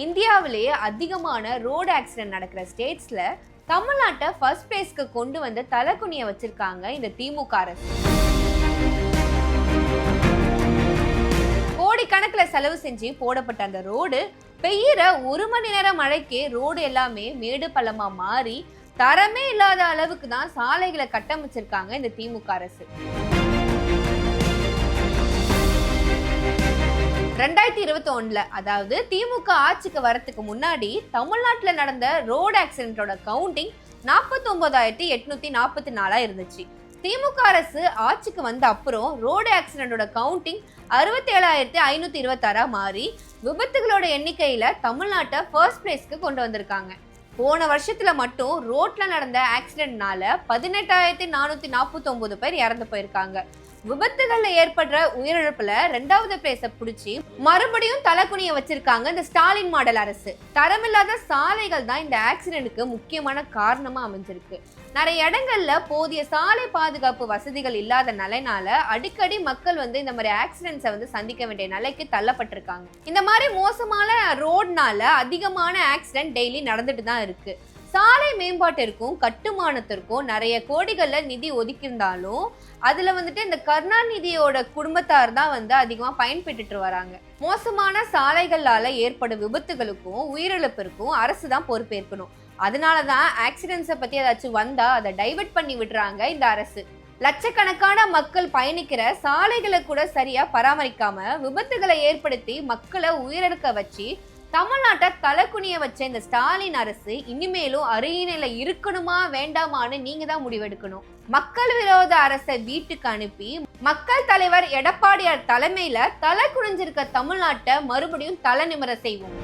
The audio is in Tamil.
இந்தியாவிலேயே அதிகமான ரோடு ஆக்சிடென்ட் நடக்கிற ஸ்டேட்ஸ்ல தமிழ்நாட்டை ஃபர்ஸ்ட் பிளேஸ்க்கு கொண்டு வந்து தலைக்குனிய வச்சிருக்காங்க இந்த திமுக அரசு. கோடிக்கணக்கில் செலவு செஞ்சு போடப்பட்ட அந்த ரோடு பெய்யுற 1 மணி நேரம் மழைக்கு ரோடு எல்லாமே மேடு பள்ளமா மாறி தரமே இல்லாத அளவுக்கு தான் சாலைகளை கட்டமைச்சிருக்காங்க இந்த திமுக அரசு. 2021 அதாவது திமுக ஆட்சிக்கு வரத்துக்கு முன்னாடி தமிழ்நாட்டுல நடந்த ரோடு ஆக்சிடென்டோட கவுண்டிங் 49,844 இருந்துச்சு. திமுக அரசு ஆட்சிக்கு வந்த அப்புறம் ரோடு ஆக்சிடென்டோட கவுண்டிங் 67,526 மாறி விபத்துகளோட எண்ணிக்கையில தமிழ்நாட்டை ஃபர்ஸ்ட் பிளேஸ்க்கு கொண்டு வந்திருக்காங்க. போன வருஷத்துல மட்டும் ரோட்ல நடந்த ஆக்சிடென்ட்னால 18,449 பேர் இறந்து போயிருக்காங்க. விபத்துகள்ல ஏற்படுற உயிரிழப்புல 2வது பிளேஸ பிடிச்சி மறுபடியும் தலைக்குனிய வச்சிருக்காங்க இந்த ஸ்டாலின் மாடல் அரசு. தரமில்லாத சாலைகள் தான் இந்த ஆக்சிடென்ட்க்கு முக்கியமான காரணமா அமைஞ்சிருக்கு. நிறைய இடங்கள்ல போதிய சாலை பாதுகாப்பு வசதிகள் இல்லாத நிலைனால அடிக்கடி மக்கள் இந்த மாதிரி ஆக்சிடென்ட்ஸை சந்திக்க வேண்டிய நிலைக்கு தள்ளப்பட்டிருக்காங்க. இந்த மாதிரி மோசமான ரோட்னால அதிகமான ஆக்சிடென்ட் டெய்லி நடந்துட்டு தான் இருக்கு. சாலை மேம்பாட்டிற்கும் கட்டுமானத்திற்கும் நிறைய கோடிகள்ல நிதி ஒதுக்கியிருந்தாலும் அதுல இந்த கருணாநிதியோட குடும்பத்தார் தான் அதிகமா பயன்பெற்றுட்டு வராங்க. மோசமான சாலைகளால ஏற்படும் விபத்துகளுக்கும் உயிரிழப்பிற்கும் அரசு தான் பொறுப்பேற்கணும். அதனாலதான் ஆக்சிடென்ட்ஸை பத்தி ஏதாச்சும் வந்தா அதை டைவர்ட் பண்ணி விடுறாங்க இந்த அரசு. லட்சக்கணக்கான மக்கள் பயணிக்கிற சாலைகளை கூட சரியா பராமரிக்காம விபத்துகளை ஏற்படுத்தி மக்களை உயிரிழக்க வச்சு தமிழ்நாட்டை தலைக்குனிய வச்ச இந்த ஸ்டாலின் அரசு இனிமேலும் அருகினில இருக்கணுமா வேண்டாமான்னு நீங்க தான் முடிவெடுக்கணும். மக்கள் விரோத அரசை வீட்டுக்கு அனுப்பி மக்கள் தலைவர் எடப்பாடியார் தலைமையில தலை குனிஞ்சிருக்க தமிழ்நாட்டை மறுபடியும் தலை நிமிர செய்வோம்.